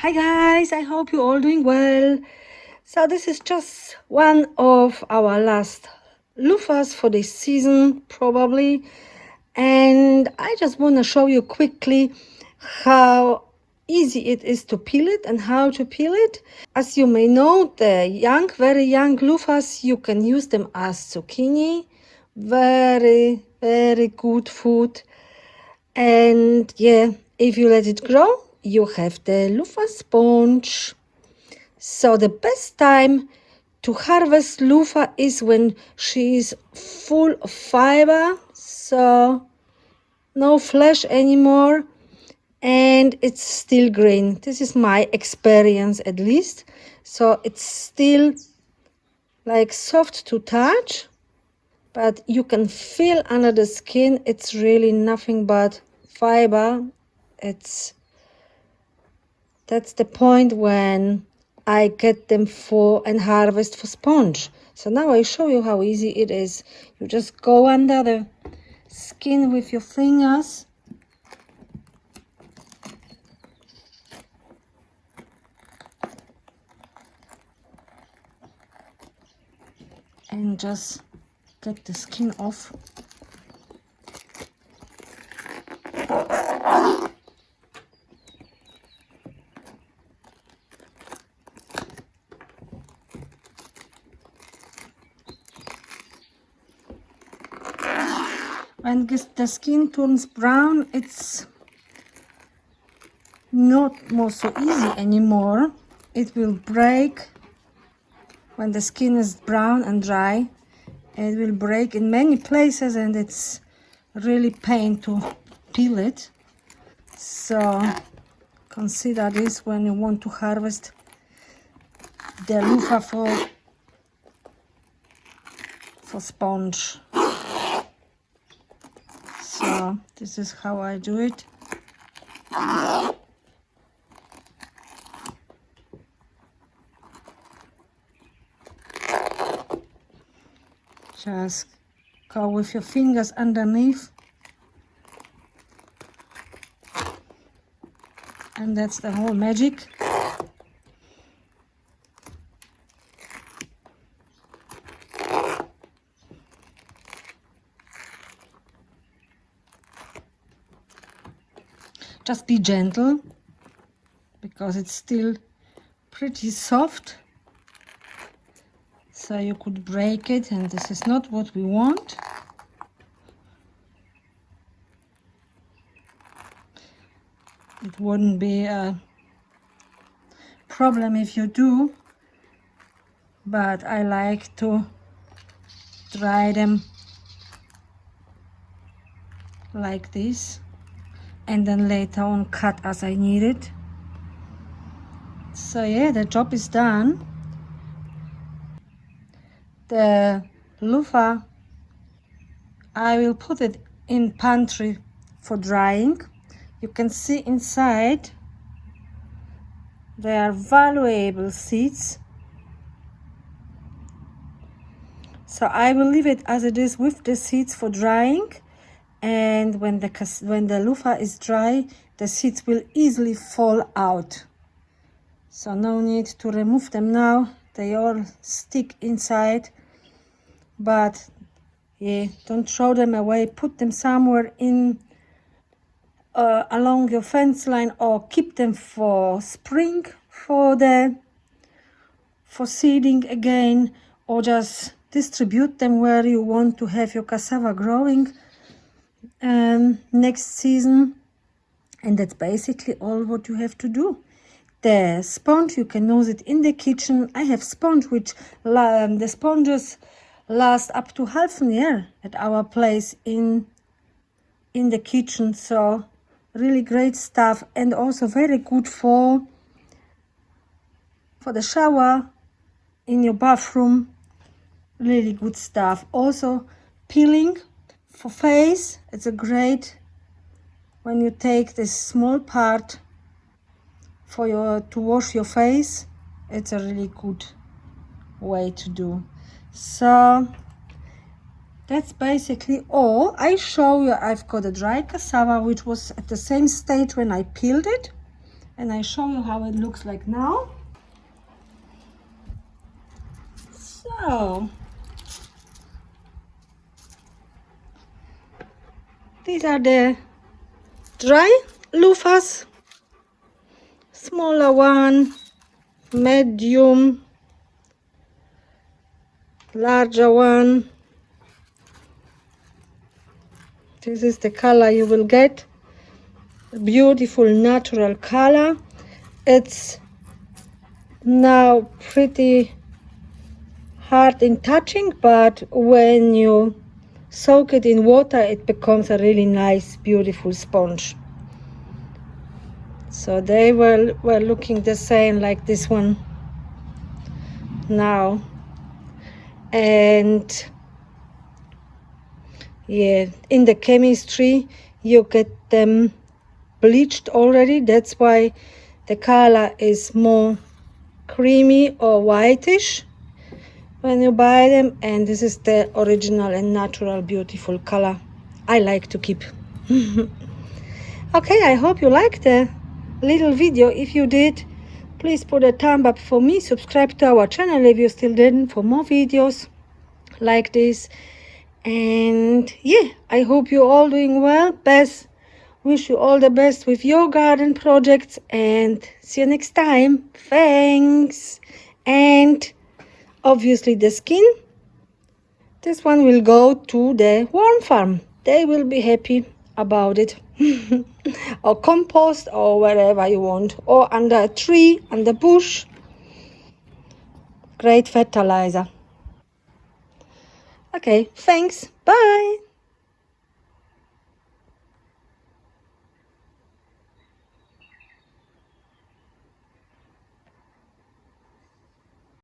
Hi guys, I hope you're all doing well. So this is just one of our last loofahs for this season probably, and I just want to show you quickly how easy it is to peel it and how to peel it. As you may know, the very young loofahs, you can use them as zucchini. Very good food. And yeah, if you let it grow, you have the loofah sponge. So the best time to harvest loofah is when she is full of fiber, so no flesh anymore, and it's still green. This is my experience at least. So it's still like soft to touch, but you can feel under the skin it's really nothing but fiber. That's the point when I get them for and harvest for sponge. So now I show you how easy it is. You just go under the skin with your fingers and just get the skin off. When the skin turns brown, it's not more so easy anymore. It will break when the skin is brown and dry. It will break in many places and it's really pain to peel it. So consider this when you want to harvest the loofah for sponge. So this is how I do it. Just go with your fingers underneath, and that's the whole magic. Just be gentle because it's still pretty soft, so you could break it, and this is not what we want. It wouldn't be a problem if you do, but I like to dry them like this and then later on cut as I need it. So yeah, the job is done. The loofah, I will put it in pantry for drying. You can see inside there are valuable seeds. So I will leave it as it is with the seeds for drying, and when the loofah is dry, the seeds will easily fall out. So no need to remove them now. They all stick inside. But yeah, don't throw them away. Put them somewhere in along your fence line, or keep them for spring for seeding again, or just distribute them where you want to have your cassava growing next season. And that's basically all what you have to do. The sponge, you can use it in the kitchen. I have sponge which the sponges last up to half a year at our place in the kitchen. So really great stuff, and also very good for the shower, in your bathroom. Really good stuff. Also peeling for face, it's a great when you take this small part to wash your face. It's a really good way to do. So that's basically all. I show you I've got a dry cassava which was at the same stage when I peeled it, and I show you how it looks like now. So these are the dry loofahs, smaller one, medium, larger one. This is the color you will get, a beautiful natural color. It's now pretty hard in touching, but when you soak it in water it becomes a really nice beautiful sponge. So they were looking the same like this one now. And yeah, in the chemistry you get them bleached already, that's why the color is more creamy or whitish when you buy them, and this is the original and natural beautiful color I like to keep. Okay, I hope you liked the little video. If you did, please put a thumb up for me, subscribe to our channel if you still didn't for more videos like this. And yeah, I hope you're all doing well. Wish you all the best with your garden projects, and see you next time. Thanks. And obviously the skin, this one will go to the worm farm. They will be happy about it. Or compost, or wherever you want, or under a tree, under bush. Great fertilizer. Okay, thanks. Bye.